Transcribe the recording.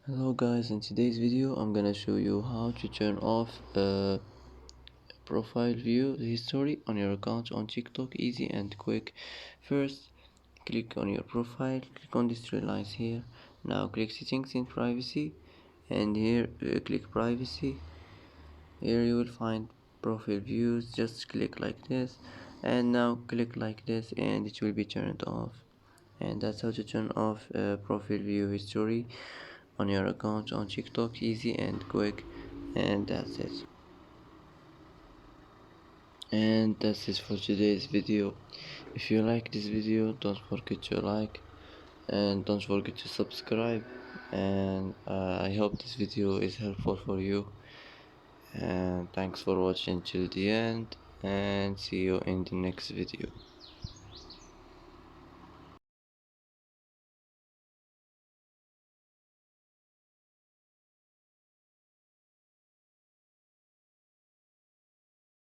Hello guys, in today's video I'm gonna show you how to turn off profile view history on your account on TikTok. Easy and quick. First, click on your profile, click on these three lines here. Now click settings in privacy, and here click privacy. Here you will find profile views. Just click like this, and now click like this, and it will be turned off. And that's how to turn off profile view history on your account on TikTok. Easy and quick, and that's it. And that's it for today's video. If you like this video, don't forget to like and don't forget to subscribe, and I hope this video is helpful for you, and thanks for watching till the end, and see you in the next video.